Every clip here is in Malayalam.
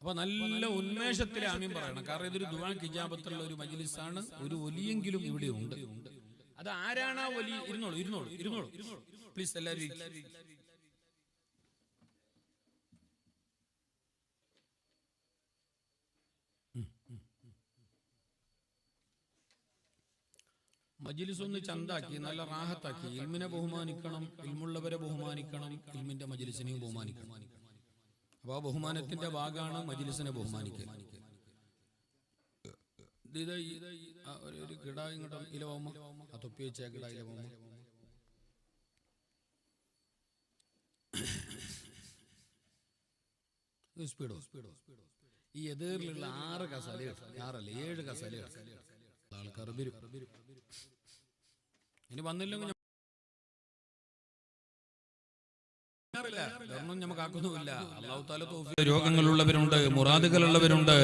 അപ്പൊ നല്ല ഉന്മേഷത്തിലെ ആമീൻ പറയണം. കാരണം ഇതൊരു ദുആ ഇജാബത്തുള്ള ഒരു മജ്ലിസാണ്. ഒരു ഒലിയെങ്കിലും ഇവിടെ ഉണ്ട്. അത് ആരാണ് ആ ഒലി? ഇരുന്നോളൂ പ്ലീസ് എല്ലാവരും. മജ്ലിസ് ഒന്ന് ചന്താക്കി നല്ല റാഹത്താക്കി. ഇൽമിനെ ബഹുമാനിക്കണം, ഇൽമുള്ളവരെ ബഹുമാനിക്കണം, ഇൽമിന്റെ മജ്ലിസിനെയും ബഹുമാനിക്കണം. അപ്പൊ ആ ബഹുമാനത്തിന്റെ ഭാഗമാണ് മജ്ലിസിനെ ബഹുമാനിക്കുക. ഒരു കിട ഇങ്ങോട്ട് ഇലവമ്മ ആ തൊപ്പി വെച്ച കിട ഇലവമ്മ. സ്പീഡോ ഈ എതിരിലുള്ള 6 കസലകൾ, 7 കസലകൾ ആൾക്കാർ വരും. ഇനി വന്നില്ലെങ്കിൽ രോഗങ്ങളുള്ളവരുണ്ട്, മുറാദുകളുള്ളവരുണ്ട്,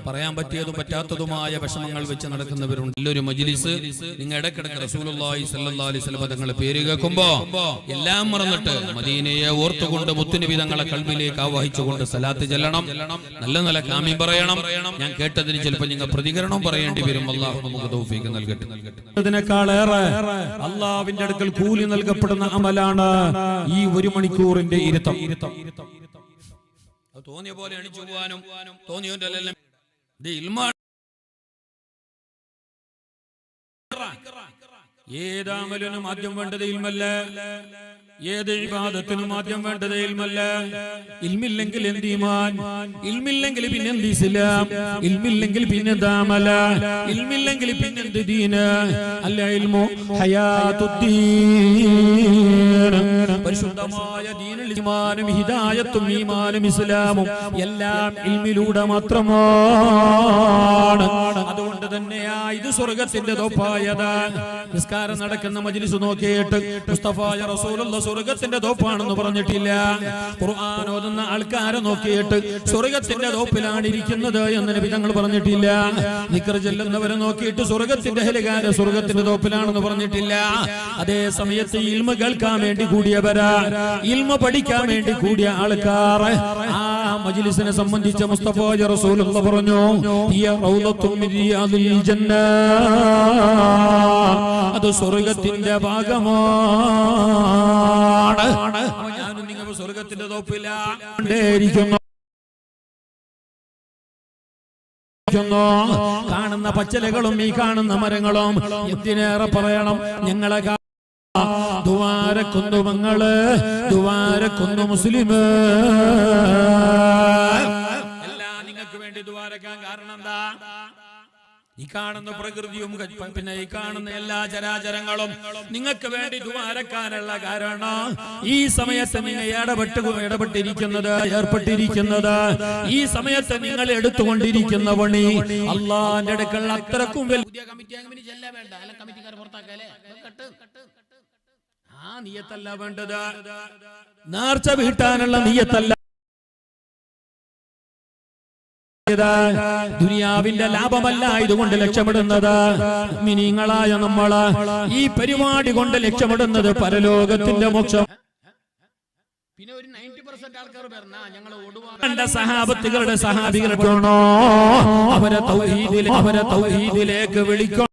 പറയാൻ പറ്റിയതും പറ്റാത്തതുമായ വിഷമങ്ങൾ വെച്ച് നടക്കുന്നവരുണ്ട്. നല്ലൊരു മജ്ലിസ്. നിങ്ങൾ ഇടക്കിടക്ക് റസൂലുള്ളാഹി സ്വല്ലല്ലാഹു അലൈഹി വസല്ലം തങ്ങളെ പേര് കേൾക്കുമ്പോ എല്ലാം മറന്നിട്ട് മദീനയെ ഓർത്തുകൊണ്ട് മുത്തുനബി തങ്ങളെ കൽബിലേക്ക് ആവാഹിച്ചുകൊണ്ട് സലാത്ത് ചെല്ലണം. നല്ല നല്ല ആമീൻ പറയണം. ഞാൻ കേട്ടതിന് ചിലപ്പോൾ നിങ്ങൾ പ്രതികരണം പറയേണ്ടി വരും. അല്ലാഹു നമുക്ക് തൗഫീഖ് നൽകട്ടെ. അതിനേക്കാളേറെ അല്ലാഹുവിന്റെ അടുക്കൽ കൂലി നൽകപ്പെടുന്ന അമലാണ് ഈ 1 മണിക്കൂറിന്റെ ഇരുത്തം. തോന്നിയ പോലെ എണിച്ചു പോവാനും തോന്നിയവന്റെ ഏതാമലിനും ആദ്യം വേണ്ടത് ഇൽമല്ല, ഏത് ഇബാദത്തിനും ആദ്യം വേണ്ടത് ഇൽമല്ല. ഇൽമില്ലെങ്കിൽ എന്ത് ഈമാൻ, ഇൽമില്ലെങ്കിൽ പിന്നെന്ത് ഇസ്ലാം, ഇൽമില്ലെങ്കിൽ പിന്നെന്ത് അമല, ഇൽമില്ലെങ്കിൽ പിന്നെന്ത് ദീന്. അല്ല ഇൽമു ഹയാത്തുദ്ദീൻ, പരിശുദ്ധമായ ദീനുൽ ഈമാനും ഹിദായത്തും ഈമാനും ഇസ്ലാമും എല്ലാം ഇൽമിലൂടെ മാത്രമാണ്. അതുകൊണ്ട് തന്നെയാ ഇത് സ്വർഗത്തിന്റെ തോപ്പായത്. നിസ്കാരം നടക്കുന്ന മജ്ലിസ് നോക്കിയിട്ട് മുസ്തഫായ റസൂലുള്ളാഹി സ്വർഗത്തിന്റെ തോപ്പാണെന്ന് പറഞ്ഞിട്ടില്ല. ഖുർആൻ ഓതുന്ന ആൾക്കാരെ നോക്കിയിട്ട് സ്വർഗത്തിന്റെ തോപ്പിലാണ് ഇരിക്കുന്നത് എന്ന് നബി തങ്ങൾ പറഞ്ഞിട്ടില്ല. ദിക്ർ ചൊല്ലുന്നവരെ നോക്കിയിട്ട് സ്വർഗത്തിന്റെ അഹ്ലുകാരെ സ്വർഗത്തിന്റെ തോപ്പിലാണെന്ന് പറഞ്ഞിട്ടില്ല. അതേ സമയത്ത് ഇൽമ കേൾക്കാൻ വേണ്ടി കൂടിയവരാ, ഇൽമ പഠിക്കാൻ വേണ്ടി കൂടിയ ആൾക്കാർ ആ മജ്ലിസിനെ സംബന്ധിച്ച മുസ്തഫായ റസൂലുള്ളാഹി പറഞ്ഞു, ഹിയ റൗളത്തും മിൻ റിയാദിൽ ജന്ന, അത് സ്വർഗത്തിന്റെ ഭാഗമാണ്. ഞാനും നിങ്ങൾ സ്വർഗത്തിന്റെ തോപ്പിലായിരിക്കുന്നു. കാണുന്ന പച്ചലകളും ഈ കാണുന്ന മരങ്ങളും എന്തിനേറെ പറയണം, ഞങ്ങളെ ദുആരക്കുന്നു മങ്ങള്, ദുആരക്കുന്നു മുസ്ലിം. എല്ലാം നിങ്ങൾക്ക് വേണ്ടി ദുആരക്കാൻ കാരണം എന്താ? ഈ കാണുന്ന പ്രകൃതിയും പിന്നെ ഈ കാണുന്ന എല്ലാ ചരാചരങ്ങളും നിങ്ങൾക്ക് വേണ്ടി ദുആരക്കാനുള്ള കാരണം ഈ സമയത്ത് നിങ്ങൾ ഇടപെട്ടിരിക്കുന്നത്, ഏർപ്പെട്ടിരിക്കുന്നത്, ഈ സമയത്ത് നിങ്ങൾ എടുത്തുകൊണ്ടിരിക്കുന്ന പണി അല്ലാഹുവിന്റെ അടുക്കൽ അത്രക്കും വലിയ ആ നിയ്യത്തല്ല വേണ്ടത്, നേർച്ച വീട്ടാനുള്ള നിയ്യത്തല്ല. ദുനിയാവിന്റെ ലാഭമല്ല ഇതുകൊണ്ട് ലക്ഷ്യമിടുന്നത്. മിനിങ്ങളായ നമ്മള് ഈ പരിപാടി കൊണ്ട് ലക്ഷ്യമിടുന്നത് പരലോകത്തിന്റെ മോക്ഷം. പിന്നെ ഒരു 90% ആൾക്കാർ പറഞ്ഞാ ഞങ്ങൾ സഹാബത്തുകളുടെ സഹാബികളാണോ അവരെ തൗഹീദിലേക്ക് വിളിക്കണം.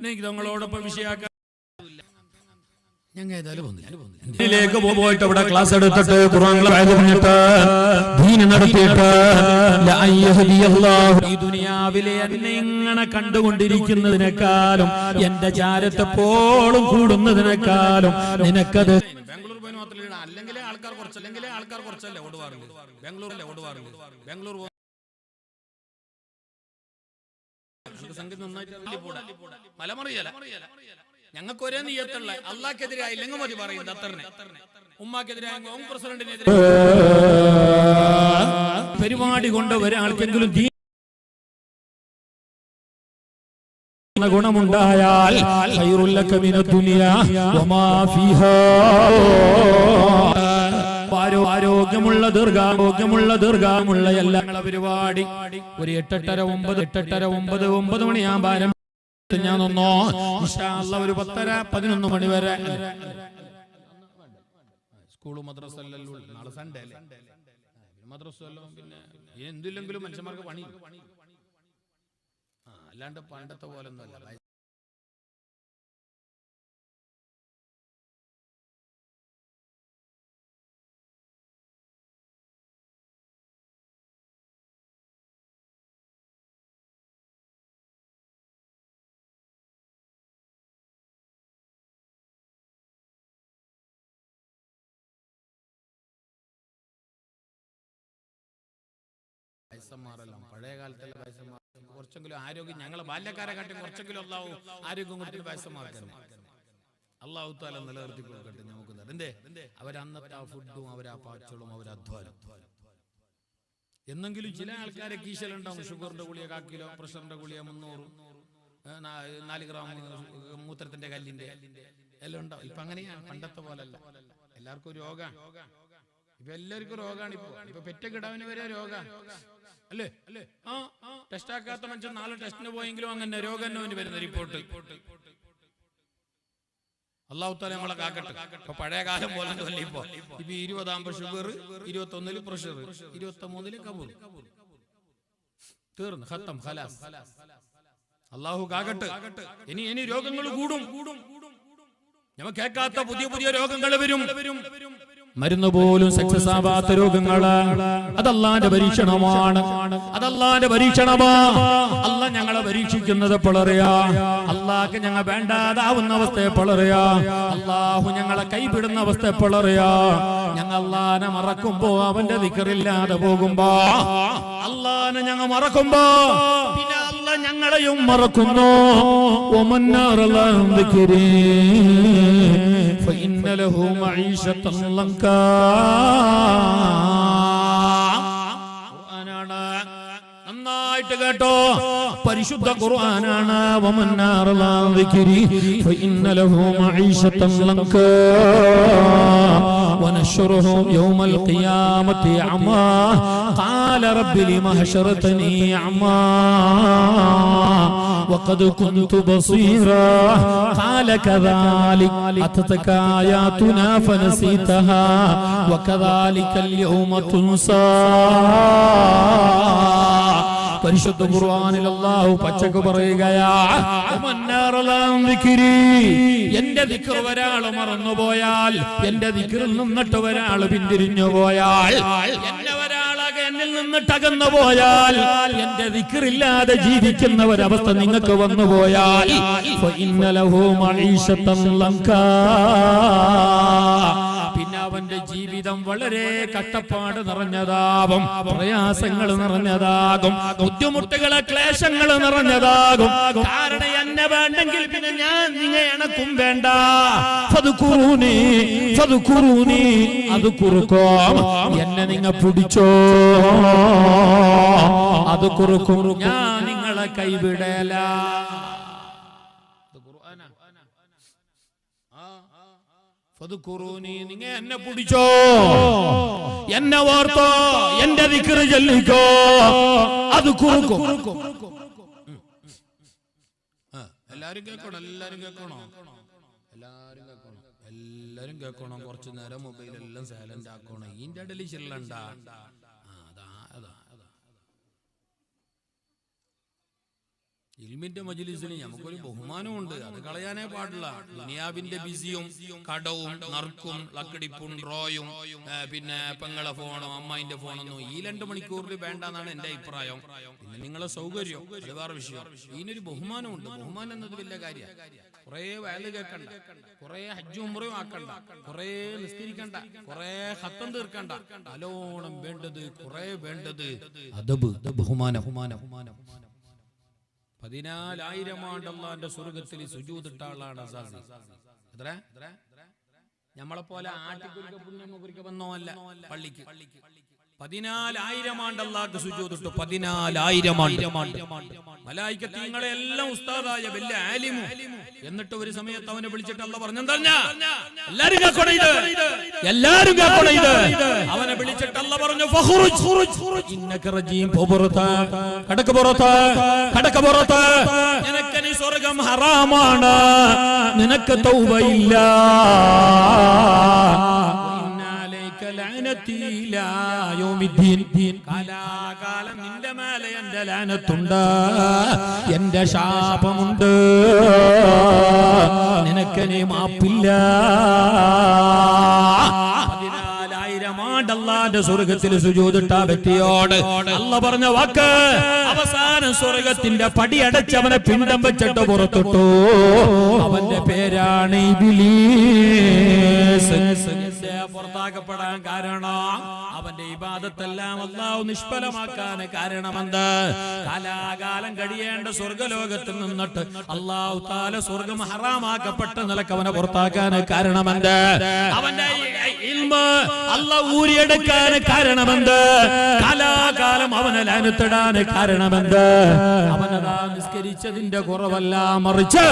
എനിക്ക് നിങ്ങളോടൊപ്പം വിഷയാക്കാൻ ഞങ്ങളിലേക്ക് പോയിട്ട് അവിടെ ക്ലാസ് എടുത്തിട്ട് ഖുർആൻ പറഞ്ഞിട്ട് ദീൻ നടത്തിയിട്ട് ഈ ദുനിയാവിലെ എന്നെ ഇങ്ങനെ കണ്ടുകൊണ്ടിരിക്കുന്നതിനേക്കാളും എന്റെ ചാരത്തെപ്പോഴും കൂടുന്നതിനേക്കാളും നിനക്കത് ബാംഗ്ലൂർ പോയി മാത്രമല്ല, അല്ലെങ്കിൽ ആൾക്കാർ കുറച്ചല്ലേ ഓടുവാറില്ല. ബാംഗ്ലൂരിലെ ഓടുവാറില്ല. ബാംഗ്ലൂർ സംഗീതം നന്നായിട്ട് മലമറിയല. ഞങ്ങൾക്ക് ഒരേ നിയ്യത്തുള്ള അള്ളാഹ്ക്കെതിരായില്ലെങ്കിൽ മതി പറയുന്നത് അത്രനെ. ഉമ്മാക്കെതിരായ പ്രസിഡന്റിനെതിരെ പരിപാടി കൊണ്ട് ഒരാൾക്കെങ്കിലും ഗുണമുണ്ടായാൽ ഖൈറുൽ ലക മിനദ് ദുനിയ വമാ ഫീഹാ. ആരോഗ്യമുള്ള ദീർഘാമുള്ള എല്ലാ പരിപാടി ഒരു 8:30 മണിയാകുമ്പോൾ ഞാൻ ഒന്നോ ഒരു 10:30-11 മണി വരെ സ്കൂളും മദ്രസ നാളെ സൺഡേ അല്ലേ മദ്രസ പിന്നെ എന്തില്ലെങ്കിലും മനുഷ്യന്മാർക്ക് പണി അല്ലാണ്ട് പണ്ടത്തെ പോലെ ഒന്നുമല്ല. വയസ്സന്മാരെല്ലാം പഴയ കാലത്തുള്ള വയസ്സന്മാർ കുറച്ചെങ്കിലും ആരോഗ്യം ഞങ്ങളെ ബാല്യക്കാരെ കാട്ടി കുറച്ചെങ്കിലും അള്ളാഹു ആരോഗ്യം കൊടുത്തിട്ട് വയസ്സന്മാർക്ക് തന്നെ അള്ളാഹു താല നിലനിർത്തി കൊടുക്കട്ടെ. നമുക്ക് എന്തേ അവരന്നത്തെ ആ ഫുഡും അവരാ പാച്ചളും അവരധ്വാനം. എന്നെങ്കിലും ചില ആൾക്കാരെ കീശലുണ്ടാവും. ഷുഗറിന്റെ ഗുളിയ 1 കിലോ, പ്രഷറിന്റെ ഗുളിയ 300, 4 ഗ്രാം മൂത്രത്തിന്റെ കല്ലിന്റെ എല്ലാം ഉണ്ടാവും. ഇപ്പൊ അങ്ങനെയാണ്, പണ്ടത്തെ പോലല്ല. എല്ലാവർക്കും രോഗം. ഇപ്പൊ എല്ലാവർക്കും രോഗമാണ്. ഇപ്പൊ പെറ്റ കിടാവിന് വരെ രോഗം അല്ലേ? ടെസ്റ്റ് ആക്കാത്ത മനുഷ്യൻ 4 ടെസ്റ്റിന് പോയെങ്കിലും അങ്ങനെ രോഗം വരുന്ന റിപ്പോർട്ട്. അള്ളാഹു തആല നമ്മളെ കാക്കട്ടെ. ഇപ്പൊ പഴയ കാലം പോലെ ഇപ്പൊ 20 ആകുമ്പോ ഷുഗർ, 21 പ്രഷർ, 23 കബൂർ, തീർന്നു, ഖത്തം, ഖലാസ്. അള്ളാഹു കാക്കട്ടെ. ഇനി രോഗങ്ങൾ കൂടും. നമ്മൾ കേൾക്കാത്ത പുതിയ രോഗങ്ങൾ വരും. മരുന്ന് പോലും സക്സസ് ആവാത്ത രോഗങ്ങള്. അതല്ലാന്റെ പരീക്ഷണമാണ്. അല്ലാഹ് ഞങ്ങളെ പരീക്ഷിക്കുന്നത് എപ്പോഴറിയാ? അല്ലാഹ്ക്ക് ഞങ്ങൾ വേണ്ടാതാവുന്ന അവസ്ഥ എപ്പോഴറിയാ? അല്ലാഹു ഞങ്ങളെ കൈവിടുന്ന അവസ്ഥ എപ്പോഴറിയാ? ഞങ്ങൾ അല്ലാഹനെ മറക്കുമ്പോ, അവന്റെ ദിക്റില്ലാതെ പോകുമ്പോ, അല്ലാഹനെ ഞങ്ങൾ മറക്കുമ്പോ പിന്നെ അല്ലാഹ് ഞങ്ങളെയും മറക്കുന്നു. فإن له معيشة ضنكا. നന്നായിട്ട് കേട്ടോ, പരിശുദ്ധ ഖുർആനാണ്. വമൻ അറള ദിക്രി ഫഇന്ന ലഹു മഈശതൻ ലൻകാ വനശ്റുഹു യൗമൽ ഖിയാമത്തി അമാ ഖാല റബ്ബി ലിമ ഹശറതനി അമാ وقد كنت بصيرا قال كذلك أتتك آياتنا فنسيتها وكذلك اليوم تنسى. പരിശുദ്ധ ഖുർആനിൽ അല്ലാഹു പച്ചക്ക് പറയുകയാ, എന്റെ ദിക്ർ ഒരാൾ മറന്നുപോയാൽ, എന്റെ ദിക്റിൽ നിന്നിട്ട് ഒരാൾ പിന്തിരിഞ്ഞു പോയാൽ, എന്നെ ഒരാളാകെ എന്നിൽ നിന്നിട്ട് അകന്നു പോയാൽ, എന്റെ ദിക്റില്ലാതെ ജീവിക്കുന്ന ഒരവസ്ഥ നിങ്ങൾക്ക് വന്നു പോയാൽ, ഫഇന്ന ലഹു മഈശതൻ ലൻകാ, പിന്നെ അവന്റെ ജീവിതം വളരെ കഷ്ടപ്പാട് നിറഞ്ഞതാകും, പ്രയാസങ്ങൾ നിറഞ്ഞതാകും, ബുദ്ധിമുട്ടുകളെ ക്ലേശങ്ങൾ നിറഞ്ഞതാകും. കാരണം എന്നെ വേണ്ടെങ്കിൽ പിന്നെ ഞാൻ നിങ്ങളെ എണക്കും വേണ്ട. ഫദ്കുറൂനി അത് കുറുക്കും, എന്നെ നിങ്ങൾ പിടിച്ചോ, അത് കുറുക്കും, ഞാൻ നിങ്ങളെ കൈവിടല. നിങ്ങ എന്നെ പിടിച്ചോ, എന്നെ ഓർത്തോ, എന്റെ ദിക്ർ ചൊല്ലിക്കോ, അത് കുറുക്കും. എല്ലാരും കേൾക്കണം, എല്ലാരും കേൾക്കണം. കുറച്ചു നേരം മൊബൈലെല്ലാം സൈലന്റ് ആക്കണം. ഇതിന്റെ ഇടയിൽ ചെല്ലണ്ട. ഇൽമിന്റെ മജ്ലിസിന് നമുക്കൊരു ബഹുമാനമുണ്ട്, അത് കളയാനേ പാടില്ല. ദുനിയാവിന്റെ ബിസിയും കടവും നറുക്കും ലക്കടിപ്പും ഡ്രോയും പിന്നെ പെങ്ങളെ ഫോണും അമ്മായിന്റെ ഫോണൊന്നും ഈ 2 മണിക്കൂറിൽ വേണ്ടെന്നാണ് എന്റെ അഭിപ്രായം. പിന്നെ നിങ്ങളെ സൗകര്യം അത് വേറെ വിഷയം. ഇതിനൊരു ബഹുമാനമുണ്ട്. ബഹുമാനം എന്നത് വലിയ കാര്യമാണ്. കുറെ വയല് കേൾക്കണ്ട, കുറെ ഹജ്ജും ഉംറയും ആക്കണ്ട, കുറെ നിസ്കരിക്കണ്ട, കുറെ ഖത്തം തീർക്കണ്ട. നല്ലോണം വേണ്ടത്, കുറെ വേണ്ടത് അദബ്, ബഹുമാനം. 14,000 ആണ്ട് അല്ലാഹുവിന്റെ സ്വർഗ്ഗത്തിൽ സുജൂദിട്ട ആളാണ് അസാസി. എത്ര? നമ്മളെ പോലെ ആട്ടിക്കുരുക്ക പുണ്യം കുറിക്ക വന്നോ അല്ല പള്ളിക്ക്. 14,000 ആണ്ട് അല്ലാഹുക്ക് സുജൂദ് ഇട്ടു. 14,000 ആണ്ട്. മലായികത്ത് നിങ്ങളെ എല്ലാം ഉസ്താദായ വലിയ ആലിമു. എന്നിട്ട് ഒരു സമയത്ത് അവനെ വിളിച്ചിട്ട് അല്ലാഹു പറഞ്ഞെന്താ? എല്ലാരും കേൾക്കണം ഇത്. എല്ലാരും കേൾക്കണം ഇത്. അവനെ വിളിച്ചിട്ട് അല്ലാഹു പറഞ്ഞു ഫഖുറുജ് ഇന്നക റജീം പുറത്ത് കടക്ക് പുറത്ത് കടക്ക് പുറത്ത്. നിനക്ക് നീ സ്വർഗ്ഗം ഹറാമാണ്. നിനക്ക് തൗബയില്ല. കാലാകാലം നിന്റെ മേലെ എന്റെ ലാനത്തുണ്ട്, എന്റെ ശാപമുണ്ട്. നിനക്ക് നീ മാപ്പില്ല. 14,000 ആണ്ട് അല്ലാഹുവിന്റെ സ്വർഗ്ഗത്തിൽ സുജൂദിട്ട വ്യക്തിയോട് അല്ലാഹു പറഞ്ഞ വാക്ക് അവസാനം സ്വർഗ്ഗത്തിന്റെ പടി അടച്ചവനെ പിണ്ടം വെച്ചിട്ട് പുറത്തിട്ടു. അവന്റെ പേരാണ് ഇബ്ലീസ്. പുറത്താക്കപ്പെടാൻ കാരണം അവന്റെ ഇബാദത്തെല്ലാം അല്ലാഹു നിഷ്ഫലമാക്കാൻ കാരണമെന്ത്? കാലാകാലം കഴിയേണ്ട സ്വർഗ്ഗലോകത്തിൽ നിന്നിട്ട് അല്ലാഹു തആല സ്വർഗ്ഗം ഹറാമാക്കപ്പെട്ട നിലക്ക് അവനെ പുറത്താക്കാൻ കാരണമെന്ത്? അവന്റെ ഇൽമ് അല്ലാഹു ഊരിയെടുക്കാൻ കാരണമെന്ത്? കാലാകാലം അവനെ ലാനത്തിടാൻ കാരണമെന്ത്? അവനതാ നിസ്കരിച്ചതിന്റെ കുറവല്ല, മറിച്ച്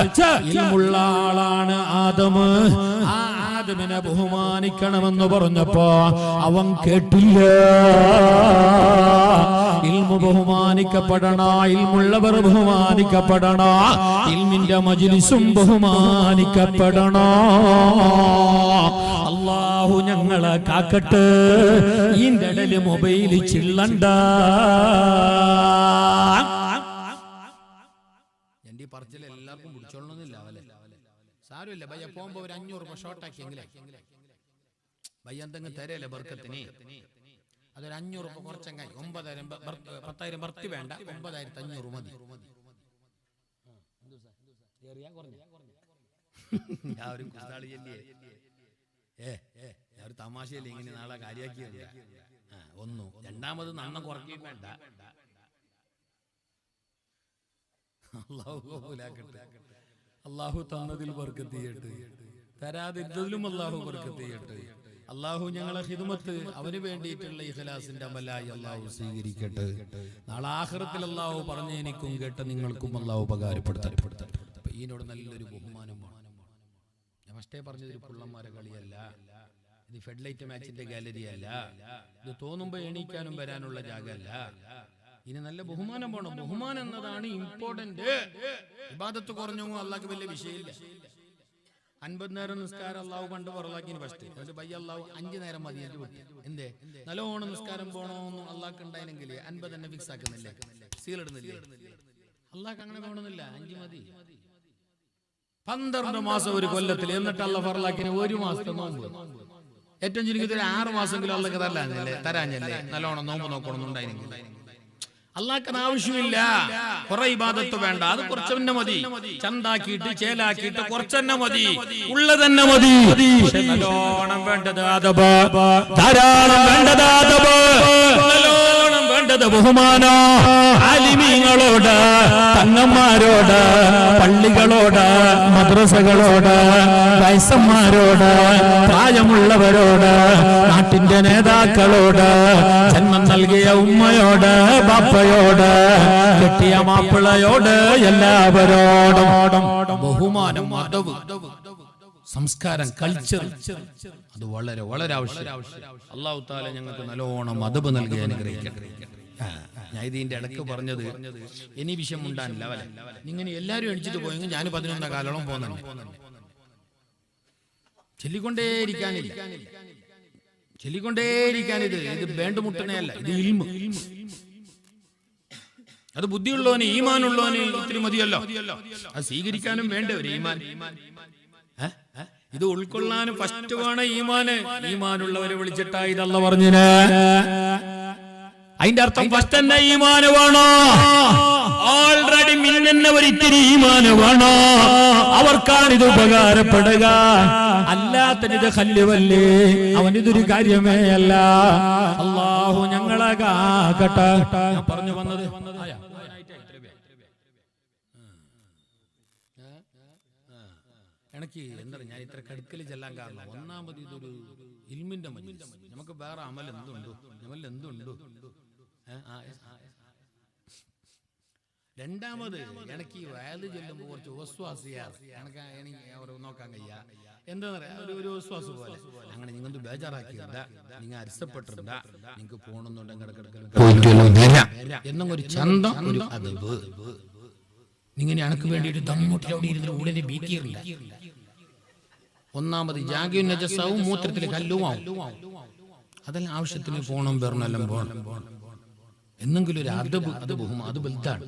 ഇൽമുള്ള ആളാണ് ആദം. ആ ആദമിനെ ബഹുമാനിക്കണമെന്ന് പറഞ്ഞപ്പോ അവൻ കേട്ടില്ല. ഇൽമു ബഹുമാനിക്കപ്പെടണോ, ഇൽമുള്ളവർ ബഹുമാനിക്കപ്പെടണോ, ഇൽമിന്റെ മജ്ലിസും ബഹുമാനിക്കപ്പെടണോ. അല്ലാഹു ഞങ്ങളെ കാക്കട്ടെ. ഇതിന്റെ ഇടയില് മൊബൈലിൽ ചിള്ളണ്ട. എന്റെ പറച്ചിൽ എല്ലാവർക്കും പിടിച്ചോളണമെന്നില്ല. സാരമില്ല ഭയ്യ, പോകുമ്പോ ഒരു 500 രൂപ ഷോർട്ടാക്കിയെങ്കിലേ ഭയ്യ എന്തെങ്കിലും തരല്ലേ ബർക്കത്തിന്. അതൊരു 500 രൂപ കുറച്ചെങ്കായി 9,000 10,000 ഭർത്തി വേണ്ട, 9,500 മതി. ഒരു തമാശയല്ലേ ഇങ്ങനെ നാളെ കാര്യാക്കിയല്ല. ഒന്നു രണ്ടാമത് നന്ന കുറയ്ക്കുകയും വേണ്ട. അള്ളാഹു തന്നതിൽ ബർക്കത്ത് ചെയ്യട്ടെ, തരാതിരുന്നതിലും അള്ളാഹു ബർക്കത്ത് ചെയ്യട്ടെ. അള്ളാഹു ഞങ്ങളെ ഖിദ്മത്ത് അവന് വേണ്ടിയിട്ടുള്ള ഇഖ്ലാസിന്റെ അമലായി അള്ളാഹു സ്വീകരിക്കട്ടെ. നാളെ ആഖിറത്തിൽ അള്ളാഹു പറഞ്ഞ എനിക്കും കേട്ട നിങ്ങൾക്കും അള്ളാഹു ഉപകാരപ്പെടുത്തട്ടെ. അപ്പൊ ഇതിനോട് നല്ലൊരു ബഹുമാനമാണ്. ഞാൻ ഫസ്റ്റേ പറഞ്ഞതൊരു പുള്ളന്മാരെ കളിയല്ല, ഇത് ഫെഡ്ലൈറ്റ് മാച്ചിന്റെ ഗാലറി അല്ല, ഇത് തോന്നുമ്പോ എണീക്കാനും വരാനുള്ള ജാഗല്ല. ഇനി നല്ല ബഹുമാനം വേണം. ബഹുമാനം എന്നതാണ് ഇമ്പോർട്ടന്റ്. ഇബാദത്ത് കുറഞ്ഞു അള്ളാഹ്ക്ക് വലിയ വിഷയമില്ല. 50 നേരം നിസ്കാരം അള്ളാഹു പണ്ട് പുറത്താക്കിന് ഫസ്റ്റ്. ബയ്യ അള്ളാഹു 5 നേരം മതി എന്ന് വിട്ടു. എന്തേ നല്ലോണം നിസ്കാരം പോണോന്ന് അള്ളാഹ്ക്ക് ഉണ്ടായില്ലെങ്കിൽ 50 തന്നെ ഫിക്സ് ആക്കുന്നില്ലേ, സീലിടുന്നില്ലേ? അള്ളാഹ്ക്ക് അങ്ങനെ വേണമെന്നില്ല, 5 മതി. 12 മാസം ഒരു കൊല്ലത്തിൽ, എന്നിട്ട് അള്ളാഹ് ഫർലാക്കിന് 1 മാസത്തെ നോമ്പ്. ഏറ്റവും ചുരുക്കത്തിൽ 6 മാസമെങ്കിലും അള്ളാഹ്ക്ക് തരാഞ്ഞല്ലേ നല്ലോണം നോമ്പ് നോക്കണമെന്നുണ്ടായിരുന്നെങ്കിൽ. അള്ളാഹ്ക്കത് ആവശ്യമില്ല. കുറെ ഇബാദത്ത് വേണ്ട, അത് കുറച്ചെന്നെ മതി. ചന്താക്കിയിട്ട് ചേലാക്കിയിട്ട് കുറച്ചെന്നെ മതി, ഉള്ളതന്നെ മതി. നല്ലോണം വേണ്ടത് അദബ്, ധാരാളം വേണ്ടത് അദബ്, നല്ലോണം വേണ്ടത് ബഹുമാനോ. ആലിമീങ്ങളോട്, തങ്ങന്മാരോട്, പള്ളികളോട്, മദ്രസകളോട്, വയസ്സന്മാരോട്, പ്രായമുള്ളവരോട്, നാട്ടിന്റെ നേതാക്കളോട്, ജന്മം നൽകിയ ഉമ്മയോട്, ബാപ്പയോട്, കെട്ടിയ മാപ്പിളയോട്, എല്ലാവരോടും ബഹുമാനം, അദബ്, സംസ്കാരം, കൾച്ചർ, അത് വളരെ വളരെ ആവശ്യം. അല്ലാഹു തആല ഞങ്ങൾക്ക് നല്ലോണം അദബ് നൽകി അനുഗ്രഹിക്കട്ടെ. ഞാൻ ഇതിന്റെ ഇടയ്ക്ക് പറഞ്ഞത് ഇനി വിഷയം ഉണ്ടാനില്ല. ഇങ്ങനെ എല്ലാരും എണിച്ചിട്ട് പോയെങ്കിൽ ഞാൻ 11 കാലോളം പോകുന്നുണ്ട്. ചൊല്ലിക്കൊണ്ടേയിരിക്കാനില്ല, ചൊല്ലിക്കൊണ്ടേയിരിക്കാനിത് ഇത് വേണ്ടുമുട്ടണയല്ല, ഇത് ഇൽമ്. അത് ബുദ്ധിയുള്ളവന്, ഈമാനുള്ളവന് ഇത്തിരി മതിയല്ലോ, അത് സ്വീകരിക്കാനും വേണ്ട ഒരു ഈമാൻ. ഇത് ഉൾക്കൊള്ളാനും ഫസ്റ്റ് വേണം ഈമാന്. ഈമാനുള്ളവരെ വിളിച്ചിട്ടാ ഇതല്ല പറഞ്ഞിന്. അതിന്റെ അർത്ഥം ഫസ്റ്റ് തന്നെ ഈമാന് വേണോ? ഓൾറെഡി മിന്നെ ഒരിത്തിരി ഈമാന് വേണോ? അവർക്കാണ് ഇത് ഉപകാരപ്പെടുക. അല്ലാത്തത് ഹല്ലുവല്ലേ, അവനിതൊരു കാര്യമേ അല്ല. അല്ലാഹു ഞങ്ങളെ കാക്കട്ടെ. പറഞ്ഞു വന്നത് എനിക്ക് എന്താ ഞാൻ ഇത്ര കടുക്കൽ ചെല്ലാൻ കാരണം ഒന്നാമത് ഇതൊരു ഇൽമിന്റെ മജ്‌ലിസ്. നമുക്ക് വേറെ അമൽ എന്തുണ്ടോ രണ്ടാമത് എനിക്ക് ഈ വയല് ചെല്ലുമ്പോൾ കുറച്ച് വസ്വാസിയാണ്. എനിക്ക് നോക്കാൻ കഴിയ എന്താ പറയാ ഒരു വസ്വാസ് പോലെ. അങ്ങനെ നിങ്ങൾക്ക് ബേജാറാക്കിയില്ല, നിങ്ങൾ അരിസപ്പെട്ടില്ല, നിങ്ങൾക്ക് പോകണമെന്നുണ്ടെങ്കിൽ എന്നൊരു ചന്തം ഒരു അതബ്. ഇങ്ങനെ എനക്ക് വേണ്ടിയിട്ട് ദമ്മൂട്ടി അവിടെ ഇരുന്ന് ഉടനെ ബീക്കിയില്ല. ഒന്നാമത് ജാഗ്യം നജസാവും മൂത്രത്തിൽ കല്ലുമാവും. അതെല്ലാം ആവശ്യത്തിന് പോണം പറഞ്ഞെല്ലാം പോണം. എന്നെങ്കിലും ഒരു അതബ് അത് ബൽതാണ്.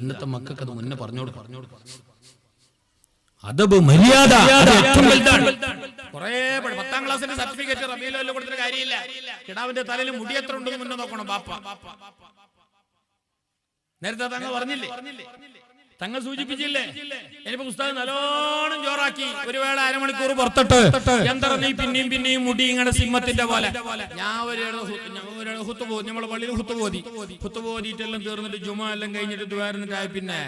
ഇന്നത്തെ മക്കൾക്ക് അത് മുന്നേ പറഞ്ഞു കൊടുക്കും. അതബ് മര്യാദ കുറെ 10ാം ക്ലാസ്സിന്റെ സർട്ടിഫിക്കറ്റ് റബീഉൽ കൊടുത്തിട്ട് കാര്യമില്ല. കിടാവിന്റെ തലയിൽ മുടി എത്ര ഉണ്ടെന്ന് മുന്നേ നോക്കണം ബാപ്പ. നേരത്തെ തങ്ങൾ പറഞ്ഞില്ലേ, തങ്ങൾ സൂചിപ്പിച്ചില്ലേ, ഇനിയിപ്പോ ഉസ്താദ് നല്ലോണം ജോറാക്കി ഒരു വേള അരമണിക്കൂർ പുറത്തിട്ട് എന്താ നീ പിന്നെയും മുടി ഇങ്ങനെ സിംഹത്തിന്റെ പോലെ. ഞാൻ നമ്മളെ പള്ളിയിൽ ഹുത്തുബോധിട്ടെല്ലാം തീർന്നിട്ട് ജുമ എല്ലാം കഴിഞ്ഞിട്ട് ദ്വാരന്നിട്ടായി. പിന്നെ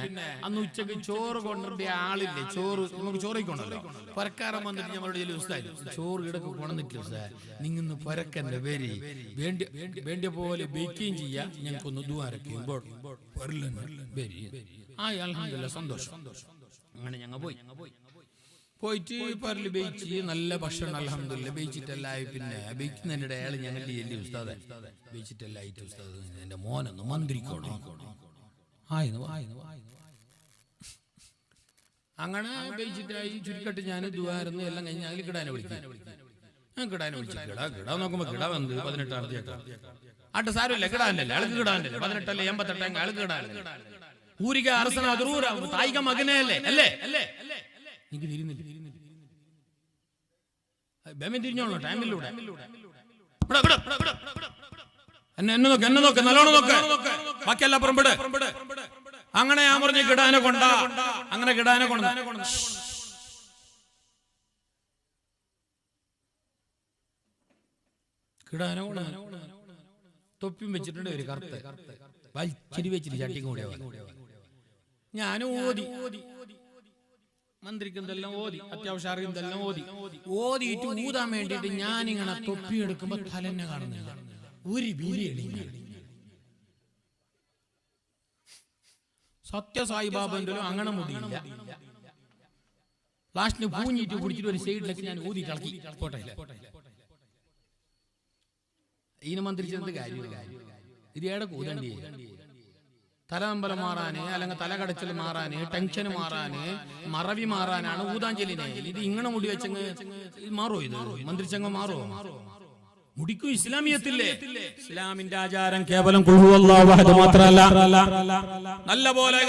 അന്ന് ഉച്ചക്ക് ചോറ് കൊണ്ടിട്ട് ആളില്ലേ, ചോറ് നമുക്ക് ചോറിക്കൊണ്ടല്ലോ. പരക്കാരൻ വന്നിട്ട് ഞങ്ങളുടെ ഉസ്താദ് ചോറ് കിടക്ക് കൊണ്ടിട്ടില്ല ഉസ്താദ്, നിങ്ങന്ന് പരക്കന്റെ പേര് വേണ്ടിയ പോലെ ബേക്കുകയും ചെയ്യാം, ഞങ്ങൾക്കൊന്ന് ദ്വാരക്കുമ്പോൾ അൽഹംദുലില്ലാഹ് സന്തോഷം. അങ്ങനെ ഞങ്ങൾ പോയിട്ട് പരല് ബേച്ച് നല്ല ഭക്ഷണം അൽഹംദുലില്ലാഹ് ബേച്ചിട്ടെല്ലായി. പിന്നെ ബേക്കുന്നതിന്റെ അയാൾ ഞങ്ങളുടെ ചെല്ലി ഉസ്താദെ ബേച്ചിട്ടെല്ലായിട്ട് ഉസ്താദ് എന്റെ മോനൊന്ന് മന്ത്രിക്കോണോ അങ്ങനെ ബേച്ചിട്ടായി. ചുരുക്കട്ട് ഞാൻ ദുആരന്ന് എല്ലാം കഴിഞ്ഞ് ഞങ്ങൾ കിടാനെ വിളിക്കാൻ. ഞാൻ കിടാനെ വിളിച്ചു. കിടാ നോക്കുമ്പോ കിടാ വന്ന് 18 തീയതി ആട്ടെ സാരമില്ല, കിടാനല്ലേ ആൾക്ക് കിടാനല്ലേ 18 88 ആൾക്ക് കിടാനല്ലേ ഊരിക അറസന അതിറൂര തായിക മകനെ അല്ലേ എനിക്ക് തിരിഞ്ഞോളൂ ടൈമിലൂടെ എന്നെ നോക്ക് നല്ലോണം നോക്ക്, ബാക്കിയല്ല പുറംപെട്. അങ്ങനെ ഞാൻ പറഞ്ഞു കിടാനെ കൊണ്ട. അങ്ങനെ കിടാനെ കൊണ്ട തൊപ്പിയും വെച്ചിട്ടുണ്ട്, ഒരു കറുത്ത വലിച്ചിരി വെച്ചിട്ട് ചട്ടിയും കൂടെ. ഞാൻ മന്ത്രിക്കെന്തെല്ലാം അത്യാവശ്യം അറിയുന്നതെല്ലാം ഓതിയിട്ട് ഊതാൻ വേണ്ടിയിട്ട് ഞാനിങ്ങനെ തൊപ്പി എടുക്കുമ്പോ തലന്നെ കാണുന്നില്ല, ഒരു ബിരിയാണി. സത്യസായിബാബന്റെ അങ്ങനെ മുടിയില്ല. ലാസ്റ്റിന് പൂഞ്ഞിട്ട് കുടിച്ചിട്ട് ഒരു സൈഡിലേക്ക് ഞാൻ ഊതി കളക്കി പോട്ടെ. ഇതിന് മന്ത്രിച്ചെന്ത് കാര്യമില്ല. ഇത് ഏടെ കൂതണ്ടി തലമ്പലം മാറാന്, അല്ലെങ്കിൽ തലകടച്ചൽ മാറാന്, ടെൻഷൻ മാറാന്, മറവി മാറാനാണ് ഊതാഞ്ചലിനെ. ഇത് ഇങ്ങനെ മുടി വെച്ചങ്ങ് മാറോ? ഇത് മന്ത്രിച്ചങ്ങ് മാറോ? മുടിക്കും ഇസ്ലാമിയത്തില്ലേ? ഇസ്ലാമിന്റെ ആചാരം കേവലം ഖുൽ ഹുവല്ലാഹു അഹദ് മാത്രമല്ല. നല്ല പോലെ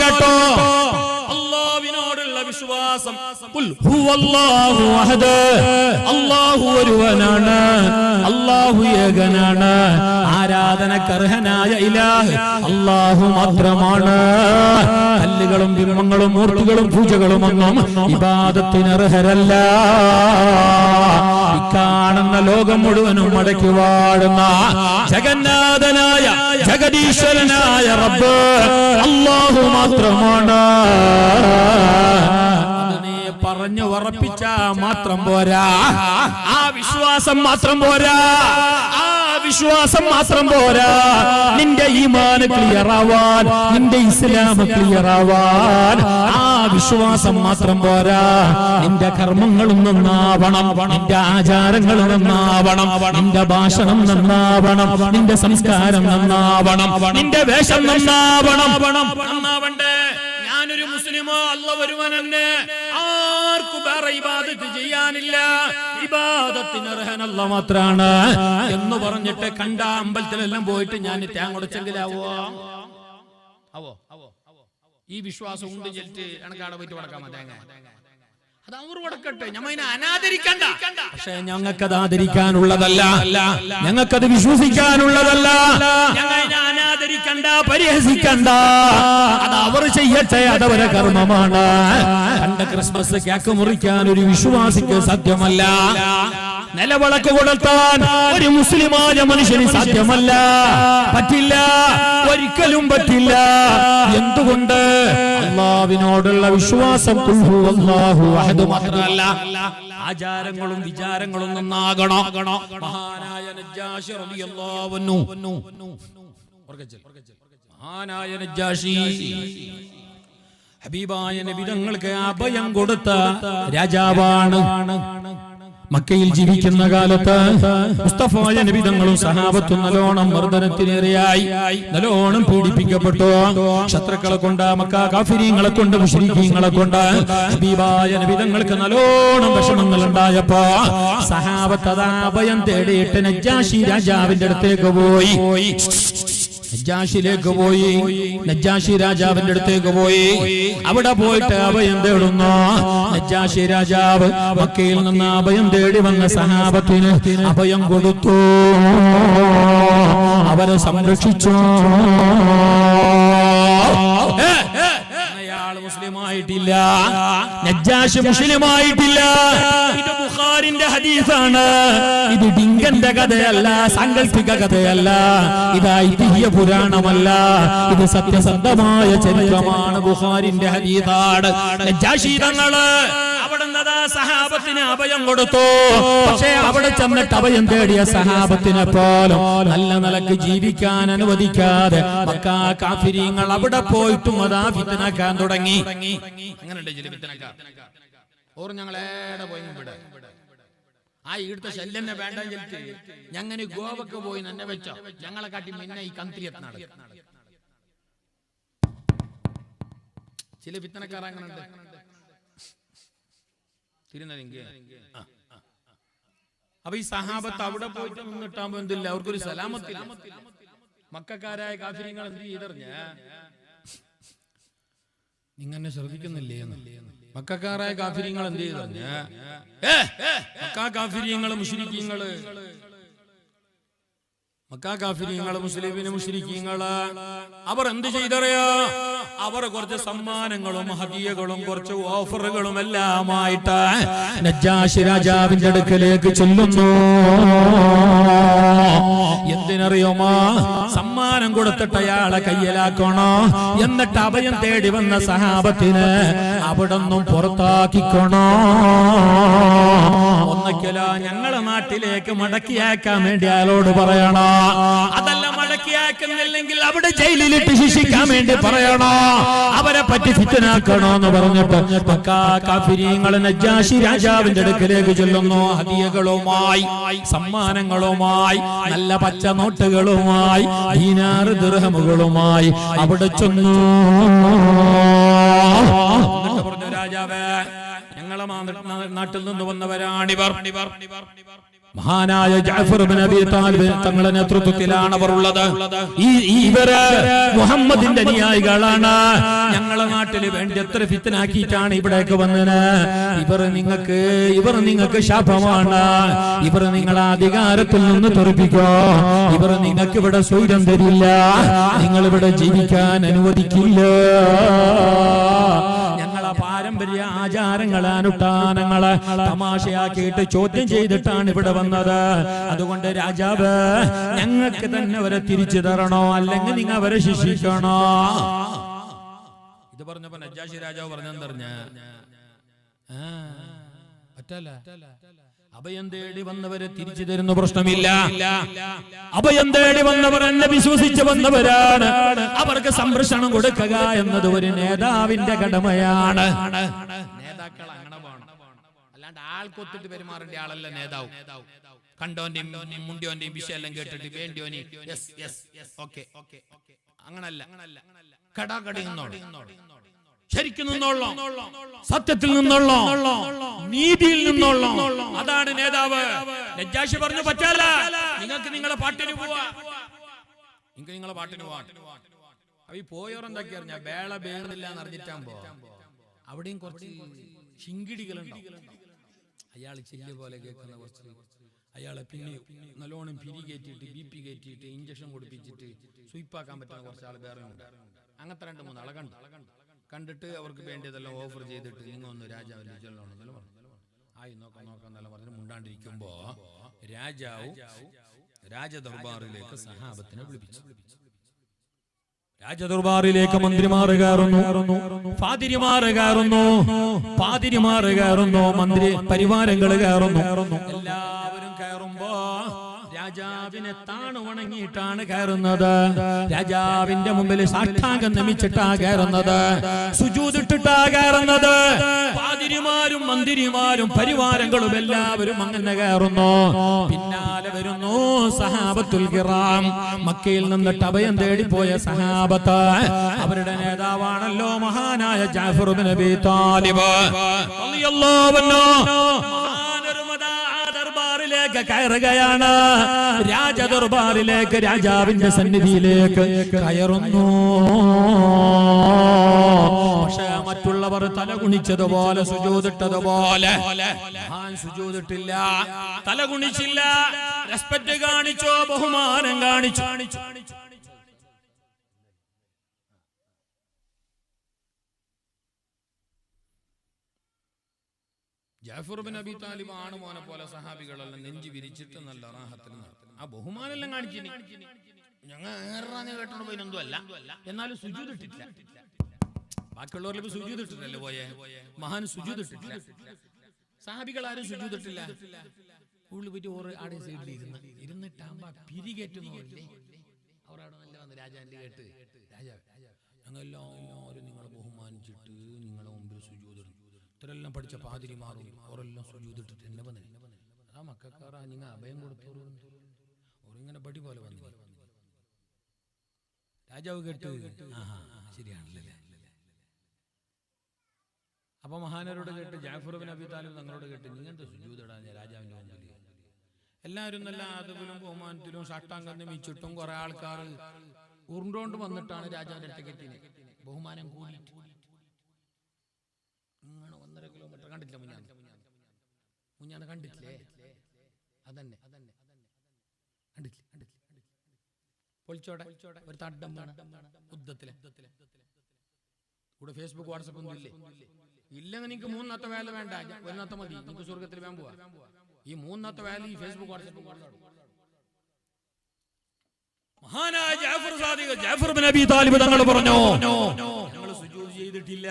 കേട്ടോ അല്ലാഹുവിനോടുള്ള വിശ്വാസം. ഖുൽ ഹുവല്ലാഹു അഹദ്, അല്ലാഹു ഒരുവനാണ്, അല്ലാഹു ഏകനാണ്, ആരാധനക്കർഹനായ ഇലാഹ് അല്ലാഹു മാത്രമാണ്. കല്ലുകളും ബിംബങ്ങളും മൂർത്തികളും പൂജകളും ഒന്നും ഇബാദത്തിന് അർഹരല്ല. കാണുന്ന ലോകം മുഴുവനും മടക്കി വാഴുന്ന ജഗന്നാഥനായ ജഗദീശ്വരനായ റബ്ബ് അല്ലാഹു മാത്രമാണ്. അതിനെ പറഞ്ഞു ഉറപ്പിച്ച മാത്രം പോരാ, ആ വിശ്വാസം മാത്രം പോരാ, നിന്റെ ഈമാൻ ക്ലിയർ ആവാൻ, നിന്റെ ഇസ്ലാം ക്ലിയർ ആവാൻ ആ വിശ്വാസം മാത്രം പോരാ. നിന്റെ കർമ്മങ്ങളും നന്നാവണം, നിന്റെ ആചാരങ്ങളും നന്നാവണം, നിന്റെ ഭാഷണം നന്നാവണം, നിന്റെ സംസ്കാരം നന്നാവണം, നിന്റെ വേഷം നന്നാവണ്ടേ. ഞാനൊരു മുസ്ലിമോ അല്ലാഹു ഒരുവനെന്നെ, ആർക്കും വേറെ ഇബാദത്ത് ചെയ്യാനില്ല, ഇബാദത്തിന് അർഹൻ അല്ലാഹു മാത്രമാണ് എന്ന് പറഞ്ഞിട്ട് കണ്ട അമ്പലത്തിലെല്ലാം പോയിട്ട് ഞാൻ തേങ്ങൊടച്ചെങ്കിലാവോ? ഈ വിശ്വാസം ഉണ്ട് ചെല്ലിട്ട് എനക്കാടെ പോയിട്ട് വടക്കാൻ തേങ്ങ അത് അവർ വടക്കട്ടെ, ഞമ്മതിനെ അനാദരിക്കണ്ട. പക്ഷെ ഞങ്ങൾക്കത് ആദരിക്കാനുള്ളതല്ല, ഞങ്ങൾക്കത് വിശ്വസിക്കാനുള്ളതല്ല. ഞങ്ങളതിനെ അനാദരിക്കണ്ട, പരിഹസിക്കണ്ട. അത് അവർ ചെയ്യട്ടെ, അതവരെ കർമ്മമാണ്. കണ്ട ക്രിസ്മസ് കേക്ക് മുറിക്കാൻ ഒരു വിശ്വാസിക്ക് സാധ്യമല്ല. നിലവിളക്ക് കൊളുത്താൻ ഒരു മുസ്ലിമായ മനുഷ്യന് സാധ്യമല്ല, പറ്റില്ല. ഒരിക്കലും പറ്റില്ല. എന്തുകൊണ്ട്? അല്ലാഹുവിനോടുള്ള വിശ്വാസം മാത്രമല്ല, ആചാരങ്ങളും വിചാരങ്ങളും നന്നാകണം. മഹാനായ നജ്ജാശി റളിയല്ലാഹു അൻഹു, മഹാനായ നജ്ജാശി ഹബീബായ നബി തങ്ങൾക്ക് അഭയം കൊടുത്ത രാജാവാണ്. മക്കയിൽ ജീവിക്കുന്ന കാലത്ത് മുസ്തഫായ നബി തങ്ങളും സഹാബത്തും നല്ലോണം മർദ്ദനത്തിനേറെയായി, നല്ലോണം പീഡിപ്പിക്കപ്പെട്ടു. ശത്രുക്കളെ കൊണ്ട്, മക്ക കാഫിരീങ്ങളെ കൊണ്ട്, മുശ്രിക്കീങ്ങളെ കൊണ്ട് ഹബീബായ നബി തങ്ങൾക്ക് നല്ലോണം വിഷമങ്ങൾ ഉണ്ടായപ്പോ സഹാബത്ത് അതാ അഭയം തേടിയിട്ട് നജ്ജാശി രാജാവിന്റെ അടുത്തേക്ക് പോയി. നജ്ജാശിയിലേക്ക് പോയി, നജ്ജാശി രാജാവിന്റെ അടുത്തേക്ക് പോയി. അവിടെ പോയിട്ട് അഭയം തേടുന്നു. നജ്ജാശി രാജാവ് മക്കയിൽ നിന്ന് അഭയം തേടി വന്ന സഹാബത്തിന് അഭയം കൊടുത്തു, അവരെ സംരക്ഷിച്ചു. മുസ്ലിമായിട്ടില്ല, നജ്ജാശി മുസ്ലിമായിട്ടില്ല. ഇത് ബുഖാരിന്റെ ഹദീസാണ്. ഇത് ഡിങ്കന്റെ കഥയല്ല, സാങ്കല്പിക കഥയല്ല, ഇത് ഐതിഹ്യ പുരാണമല്ല, ഇത് സത്യസന്ധമായ ചരിത്രമാണ്. ബുഖാരിന്റെ ഹദീസാണ്. നജ്ജാശി തങ്ങള് അവിടെ സഹാബത്തിന് അഭയം കൊടുത്തു. പക്ഷേ അവിടെ ചെന്നിട്ട് അഭയം തേടിയ സഹാബത്തിനെ പോലും നല്ല നിലക്ക് ജീവിക്കാൻ അനുവദിക്കാതെ മക്ക കാഫിരീങ്ങൾ അവിടെ പോയിട്ടും അതാ ഫിത്നക്കാൻ തുടങ്ങി. അങ്ങനെയുണ്ട് ചില ഫിത്നക്കാർ. ഓർ ഞങ്ങളേടെ പോയി ഇവിടെ ആ ഇവിടുത്തെ ശല്യന്നെ വേണ്ട ഞങ്ങനെ ഗോവക്ക് പോയി തന്നെ വെച്ചോ, ഞങ്ങളെ കാട്ടി പിന്നെ ഈ കന്തിരിയത്നാണ്. ചില ഫിത്നക്കാർ അങ്ങനെയുണ്ട്. അപ്പൊ ഈ സഹാബത്ത് അവിടെ പോയിട്ട് നിന്നിട്ടാകുമ്പോ എന്തില്ല, അവർക്കൊരു സലാമത്തില്ല. മക്കാരായ കാഫിരീങ്ങൾ എന്ത് ചെയ്തറിഞ്ഞ ഇങ്ങനെ ശ്രദ്ധിക്കുന്നില്ലേ? മക്കാരായ കാഫിരീങ്ങൾ എന്ത് ചെയ്തറിഞ്ഞ മക്കാ കാഫിരീങ്ങള് മുശ്രിക്കീങ്ങള്, മക്കാ കാഫിരീങ്ങള് മുസ്ലിമിന് മുശ്രിക്കീങ്ങള് അവർ എന്ത് ചെയ്തറിയാ? അവർ കുറച്ച് സമ്മാനങ്ങളും ഹദിയകളും കുറച്ച് ഓഫറുകളും എല്ലാമായിട്ട് നജ്ജാശി രാജാവിന്റെ അടുക്കലേക്ക് ചെല്ലുന്നു. എന്തിനറിയുമോ? സമ്മാനം കൊടുത്തിട്ട് അയാളെ കയ്യിലാക്കണോ, എന്നിട്ട് അഭയം തേടി വന്ന സഹാബത്തിന് അവിടൊന്നും പുറത്താക്കിക്കണോ. ഒന്നൊക്കെയല്ലോ ഞങ്ങളെ നാട്ടിലേക്ക് മടക്കിയാക്കാൻ വേണ്ടി അയാളോട് പറയണോ, അതല്ല മടക്കിയാക്കുന്നില്ലെങ്കിൽ അവിടെ ജയിലിലിട്ട് ശിക്ഷിക്കാൻ വേണ്ടി പറയണോ, അവരെ പറ്റി ഫിത്നാക്കണോ എന്ന് പറഞ്ഞിട്ട് കാഫിരീങ്ങൾ നജ്ജാശി രാജാവിന്റെ അടുക്കലേക്ക് ചെല്ലുന്നു. ഹദിയകളുമായി, സമ്മാനങ്ങളുമായി, നല്ല പച്ച നോട്ടുകളുമായി, ദീനാറ് ദിർഹമുകളുമായി അവിടെ ചെന്നു. പറഞ്ഞു, രാജാവേ, ഞങ്ങളെ നാട്ടിൽ നിന്ന് വന്നവരാണിവർ. മഹാനായ ജഅഫർ ഇബ്നു അബീ താലിബ് തങ്ങളുടെ നേതൃത്വത്തിലാണ് അവർ ഉള്ളത്. ഇവര് മുഹമ്മദിന്റെ അനുയായികളാണ്. ഞങ്ങളെ നാട്ടിൽ വേണ്ടി എത്ര ഫിത്നാക്കിയിട്ടാണ് ഇവിടേക്ക് വന്നത്. ഇവർ നിങ്ങൾക്ക് ശാപമാണ്. ഇവർ നിങ്ങളെ അധികാരത്തിൽ നിന്ന് തെറിപ്പിക്കോ. ഇവർ നിങ്ങൾക്ക് ഇവിടെ സ്വൈരം തരില്ല. നിങ്ങൾ ഇവിടെ ജീവിക്കാൻ അനുവദിക്കില്ല. പാരമ്പര്യ ആചാരങ്ങളെ, അനുഷ്ഠാനങ്ങളെ തമാശയാക്കിയിട്ട് ചോദ്യം ചെയ്തിട്ടാണ് ഇവിടെ വന്നത്. അതുകൊണ്ട് രാജാവ്, ഞങ്ങൾക്ക് തന്നെ അവരെ തിരിച്ചു തരണോ, അല്ലെങ്കിൽ നിങ്ങൾ അവരെ ശിക്ഷിക്കണോ. ഇത് പറഞ്ഞപ്പോ നജ്ജാശി രാജാവ് പറഞ്ഞെന്തറിഞ്ഞ, പറ്റല്ല, അഭയം തേടി വന്നവരെ തിരിച്ചു തരുന്ന പ്രശ്നമില്ല. അഭയം തേടി വന്നവർ എന്നെ വിശ്വസിച്ച് വന്നവരാണ്. അവർക്ക് സംരക്ഷണം കൊടുക്കുക എന്നത് ഒരു നേതാവിന്റെ കടമയാണ്. നേതാക്കൾ അങ്ങനെ വേണം, അല്ലാണ്ട് ആൾക്കൊത്തിട്ട് പെരുമാറേണ്ട ആളല്ല നേതാവ്. കണ്ടോന്റെയും മുണ്ടിയോന്റെയും വിഷയെല്ലാം കേട്ടിട്ട് വേണ്ടിയോനി അങ്ങനല്ല. കടാകടി ശരിക്കും നിന്നോളോ, സത്യത്തിൽ നിന്നോളോ, നീതിയിൽ നിന്നോളോ. അതാണ് നേതാവ്. നജ്ജാശി പറഞ്ഞു, പറ്റാല, നിങ്ങൾക്ക് നിങ്ങളെ പാട്ടിന് പോവാ, നിങ്ങൾക്ക് നിങ്ങളെ പാട്ടിന് പോവാ. അപ്പൊ ഈ പോയോറെന്താക്കി അറിഞ്ഞ വേള വേറില്ല എന്നറിഞ്ഞിട്ടാകുമ്പോ അവിടെയും കുറച്ച് ശിങ്കിടികളുണ്ടാവും. അയാൾ ചെല്ലിയ പോലെ കേൾക്കുന്ന കുറച്ച്, അയാളെ പിന്നെ നല്ലോണം പിരി കയറ്റിയിട്ട് BP കയറ്റിയിട്ട് ഇഞ്ചക്ഷൻ കൊടുപ്പിച്ചിട്ട് സ്വീപ്പാക്കാൻ പറ്റുന്ന കുറച്ച് ആൾ വേറെ ഉണ്ട്. അങ്ങനത്തെ 2-3 ആളെ കണ്ടിട്ട് അവർക്ക് വേണ്ടിയതെല്ലാം ഓഫർ ചെയ്തിട്ട് നിങ്ങൾ ഒന്ന് രാജാവിനെ ചെല്ലണമെന്നല്ല പറഞ്ഞു. ആയി നോക്കാന്നെല്ലാം പറഞ്ഞ് മുണ്ടാണ്ടിരിക്കുമ്പോ രാജാവ് രാജദർബാറിലേക്ക് സഹാബത്തിനെ വിളിപ്പിച്ചു. രാജദർബാറിലേക്ക് മന്ത്രിമാർ കയറുന്നു, പാതിരിമാർ കയറുന്നു, പാതിരിമാർ കയറുന്നു, മന്ത്രി പരിവാരങ്ങൾ കയറുന്നു. എല്ലാവരും കയറുമ്പോ രാജാവിനെ താണു വണങ്ങിയിട്ടാണ് കയറുന്നത്. രാജാവിന്റെ മുമ്പിൽ സാഷ്ടാംഗം നമിച്ചിട്ടാ കയറുന്നത്, സുജൂദിട്ടിട്ടാ കയറുന്നത്. പാതിരിമാരും മന്ത്രിമാരും പരിവാരങ്ങളും എല്ലാവരും അങ്ങനെ കയറുന്നു. പിന്നാലെ വരുന്നു സഹാബത്തുൽ കിറാം, മക്കയിൽ നിന്നിട്ട് അഭയം തേടിപ്പോയ സഹാബത്ത്. അവരുടെ നേതാവാണല്ലോ മഹാനായ ജാഫർ ഇബ്നു അബീ താലിബ് റളിയല്ലാഹു അൻഹു. കയറുകയാണ്, രാജദർബാറിലേക്ക്, രാജാവിന്റെ സന്നിധിയിലേക്ക് കയറുന്നു. പക്ഷേ മറ്റുള്ളവർ തലകുണിച്ചതുപോലെ സുജൂദിട്ടതുപോലെ മഹാൻ സുജൂദിട്ടില്ല, തലകുണിച്ചില്ല. റെസ്പെക്ട് കാണിച്ചോ, ബഹുമാനം കാണിച്ചു. ജാഫർ ഇബ്നു അബീ താലിബ് ആണ് മോനെ പോലെ സഹാബികളെല്ലാം നെഞ്ചി വിരിച്ചിട്ട് നല്ല റാഹത്തിൽ നടത്തുന്നു. ആ ബഹുമാനെല്ലാം കാണിച്ചിനി. ഞങ്ങൾ ഏറാന്ന് കേട്ടോണ്ട് പോയിനൊന്നും അല്ല, എന്നാലും സുജൂദിട്ടില്ല. ബാക്കിയുള്ളവരിൽ സുജൂദിട്ടില്ലല്ലോ പോയെ, മഹാൻ സുജൂദിട്ടില്ല. സഹാബികൾ ആരും സുജൂദിട്ടില്ല. ഉള്ളിൽ പോയിട്ട് ഓറ് ആടെ സൈഡിൽ ഇരുന്നിട്ടാകുമ്പോ പിരികേറ്റുന്നല്ലേ അവരവിടെ നല്ല വന്ന് രാജാവിന്റെ കേട്ട്, രാജാവ് ഞങ്ങളെല്ലാവരും നിങ്ങളെ ബഹുമാനിച്ചിട്ട് നിങ്ങളെ മുമ്പിൽ സുജൂദിടും. ഇത്രയെല്ലാം പഠിച്ച പാതിരിമാറും അവരെല്ലാം സുജൂദിട്ടിട്ട് എന്നെ വന്നില്ല. ആ മക്കാറാ നിങ്ങൾ അഭയം കൊടുത്തോറും ഓരിങ്ങനെ പടി പോലെ വന്നില്ല. രാജാവ് കേട്ട് ശരിയാണല്ലേ. അപ്പൊ മഹാനരോട് കേട്ട് ജാഫർ ഇബ്നു അബീ താലിബ് തങ്ങളോട് കേട്ട് നിങ്ങനത്തെ സുജൂദിടാൻ രാജാവിന്റെ മുമ്പിൽ എല്ലാവരും നല്ല ആദരവിലും ബഹുമാനത്തിലും സാഷ്ടാംഗം നമിച്ചിട്ടും കുറെ ആൾക്കാർ ഉരുണ്ടോണ്ട് വന്നിട്ടാണ് രാജാവിന്റെ അടുത്തേക്ക് എത്തിയത്. ബഹുമാനം കൂടിയിട്ട് 1.5 കിലോമീറ്റർ കണ്ടിട്ടില്ല മുഞ്ഞാണ് കണ്ടിട്ടില്ലേ? അതന്നെ കണ്ടിട്ടില്ല. പൊളിച്ചോടെ ഒരു തട്ടം യുദ്ധത്തിലെ കൂടെ ഫേസ്ബുക്ക് വാട്സപ്പ് ഒന്നും ഇല്ലെങ്കിൽ നിങ്ങൾക്ക് 3 വേല വേണ്ട, 1 മതി, നിങ്ങൾക്ക് സ്വർഗത്തിൽ വേൻ പോവാ. ഈ 3 വേല ഈ ഫേസ്ബുക്ക് വാട്സപ്പ് മഹാനായ ജാഫർ ഇബ്നു അബീ താലിബ് തങ്ങൾ പറഞ്ഞു, ഞങ്ങൾ സുജൂദ് ചെയ്തിട്ടില്ല.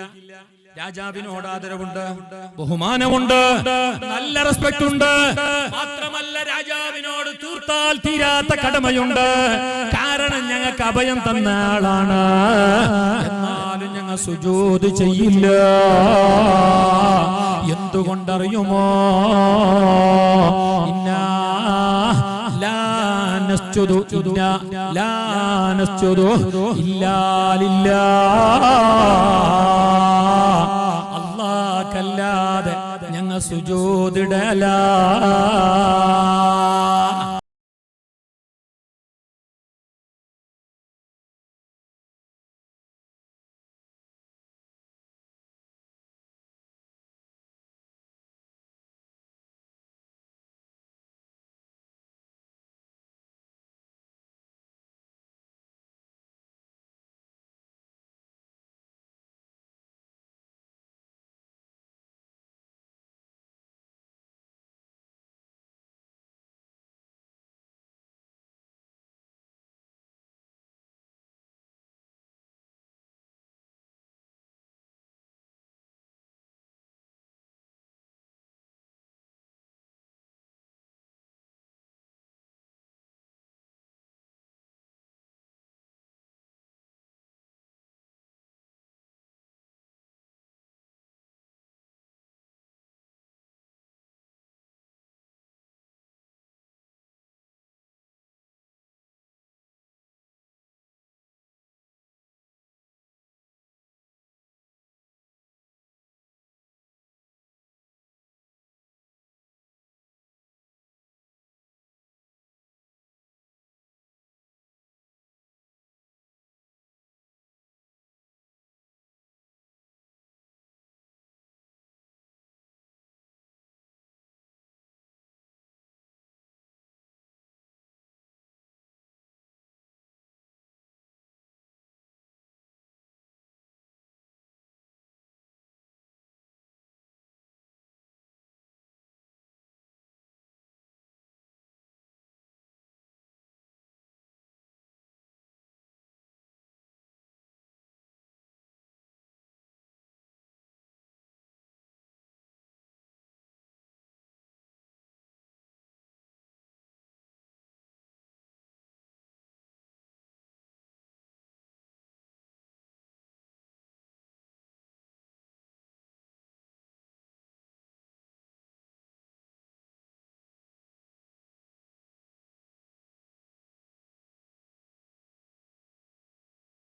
രാജാവിനോട് ആദരവുണ്ട്, ബഹുമാനമുണ്ട്, നല്ല റെസ്പെക്ട് ഉണ്ട്. മാത്രമല്ല രാജാവിനോട് തീർത്താൽ തീരാത്ത കടമയുണ്ട്. കാരണം ഞങ്ങൾക്ക് അഭയം തന്ന ആളാണ്. എന്നാലും ഞങ്ങൾ സുജൂദ് ചെയ്യില്ല. എന്തുകൊണ്ടറിയുമോ? അല്ലാഹുക്കല്ലാതെ ഞങ്ങൾ സുജൂദിടല.